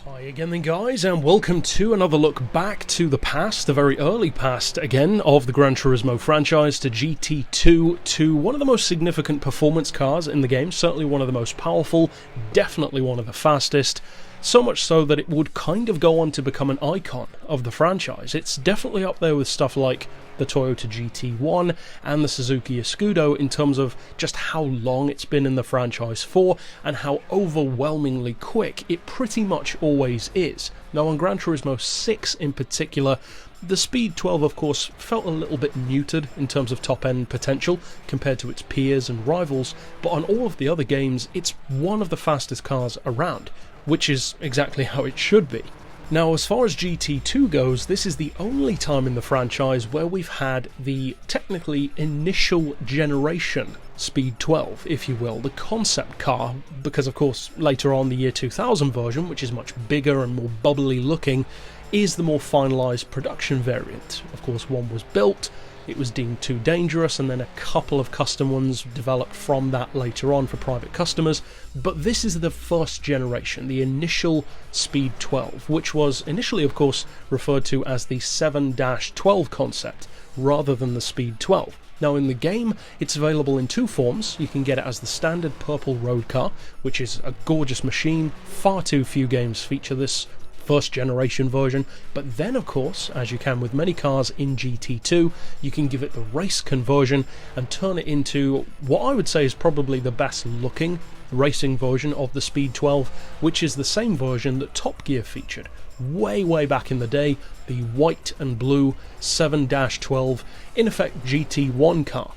Hi again then guys, and welcome to another look back to the past, the very early past again of the Gran Turismo franchise, to GT2, to one of the most significant performance cars in the game, certainly one of the most powerful, definitely one of the fastest, so much so that it would kind of go on to become an icon of the franchise. It's definitely up there with stuff like the Toyota GT1 and the Suzuki Escudo in terms of just how long it's been in the franchise for and how overwhelmingly quick it pretty much always is. Now on Gran Turismo 6 in particular, the Speed 12 of course felt a little bit muted in terms of top end potential compared to its peers and rivals, but on all of the other games it's one of the fastest cars around, which is exactly how it should be. Now, as far as GT2 goes, this is the only time in the franchise where we've had the technically initial generation Speed 12, if you will, the concept car, because of course later on the year 2000 version, which is much bigger and more bubbly looking, is the more finalised production variant. Of course, one was built, it was deemed too dangerous, and then a couple of custom ones developed from that later on for private customers. But this is the first generation, the initial Speed 12, which was initially, of course, referred to as the 7-12 concept, rather than the Speed 12. Now in the game, it's available in two forms. You can get it as the standard purple road car, which is a gorgeous machine. Far too few games feature this first generation version, but then of course, as you can with many cars in GT2, you can give it the race conversion and turn it into what I would say is probably the best looking racing version of the Speed 12, which is the same version that Top Gear featured way back in the day, the white and blue 7-12, in effect GT1 car.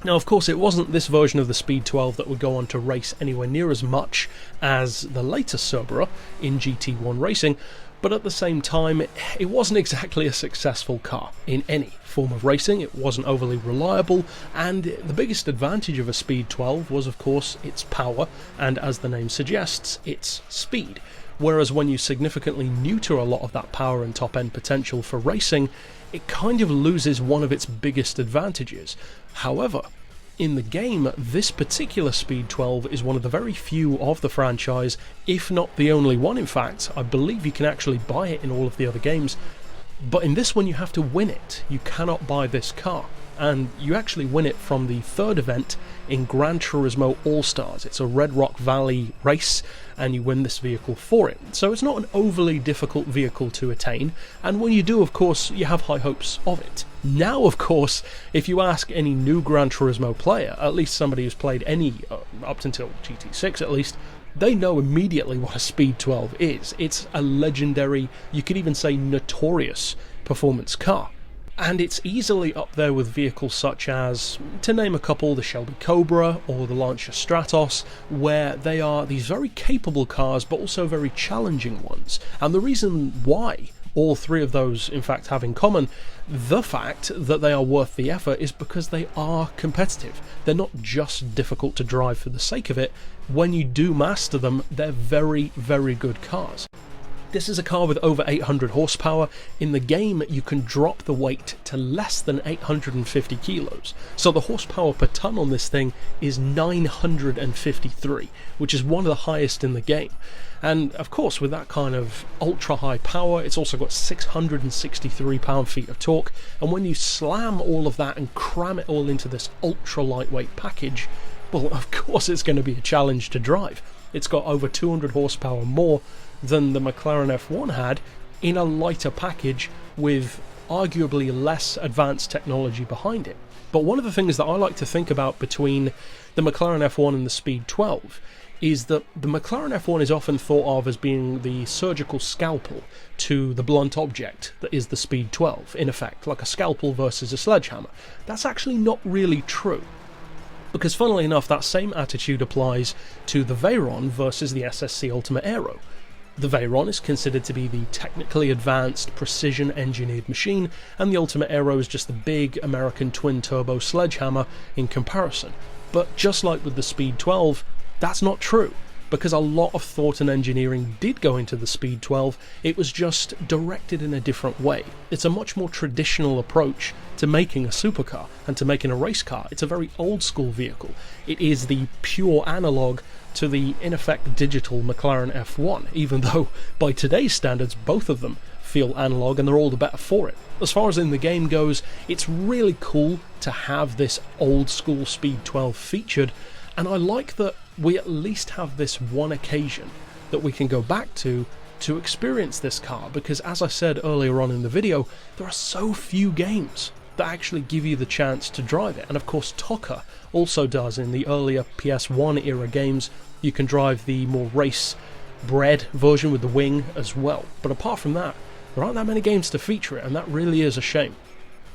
Now of course it wasn't this version of the Speed 12 that would go on to race anywhere near as much as the later Cerbera in GT1 racing, but at the same time it wasn't exactly a successful car in any form of racing. It wasn't overly reliable, and the biggest advantage of a Speed 12 was of course its power and, as the name suggests, its speed. Whereas when you significantly neuter a lot of that power and top end potential for racing, it kind of loses one of its biggest advantages. However, in the game, this particular Speed 12 is one of the very few of the franchise, if not the only one in fact. I believe you can actually buy it in all of the other games, but in this one you have to win it. You cannot buy this car, and you actually win it from the third event in Gran Turismo All-Stars. It's a Red Rock Valley race, and you win this vehicle for it. So it's not an overly difficult vehicle to attain, and when you do, of course, you have high hopes of it. Now, of course, if you ask any new Gran Turismo player, at least somebody who's played any, up until GT6 at least, they know immediately what a Speed 12 is. It's a legendary, you could even say notorious, performance car. And it's easily up there with vehicles such as, to name a couple, the Shelby Cobra or the Lancia Stratos, where they are these very capable cars but also very challenging ones. And the reason why all three of those in fact have in common the fact that they are worth the effort is because they are competitive. They're not just difficult to drive for the sake of it. When you do master them, they're very good cars. This is a car with over 800 horsepower. In the game, you can drop the weight to less than 850 kilos. So the horsepower per tonne on this thing is 953, which is one of the highest in the game. And of course, with that kind of ultra high power, it's also got 663 pound-feet of torque. And when you slam all of that and cram it all into this ultra lightweight package, well, of course it's going to be a challenge to drive. It's got over 200 horsepower more than the McLaren F1 had in a lighter package with arguably less advanced technology behind it. But one of the things that I like to think about between the McLaren F1 and the Speed 12 is that the McLaren F1 is often thought of as being the surgical scalpel to the blunt object that is the Speed 12, in effect, like a scalpel versus a sledgehammer. That's actually not really true, because funnily enough that same attitude applies to the Veyron versus the SSC Ultimate Aero. The Veyron is considered to be the technically advanced, precision-engineered machine, and the Ultimate Aero is just the big American twin-turbo sledgehammer in comparison. But just like with the Speed 12, that's not true. because a lot of thought and engineering did go into the Speed 12, it was just directed in a different way. It's a much more traditional approach to making a supercar and to making a race car. It's a very old school vehicle. It is the pure analog to the, in effect, digital McLaren F1, even though by today's standards both of them feel analog and they're all the better for it. As far as in the game goes, it's really cool to have this old school Speed 12 featured, and I like that we at least have this one occasion that we can go back to experience this car, because as I said earlier on in the video, there are so few games that actually give you the chance to drive it. And of course TOCA also does. In the earlier PS1 era games, you can drive the more race bred version with the wing as well. But apart from that, there aren't that many games to feature it, and that really is a shame.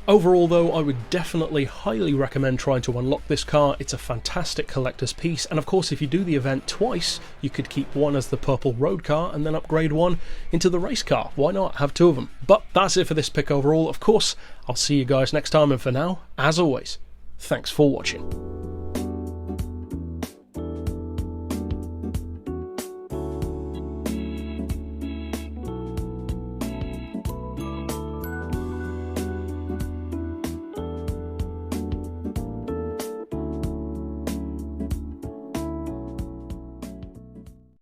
Overall though, I would definitely highly recommend trying to unlock this car. It's a fantastic collector's piece, and of course if you do the event twice, you could keep one as the purple road car and then upgrade one into the race car. Why not have two of them? But that's it for this pick overall. Of course, I'll see you guys next time, and for now, as always, thanks for watching.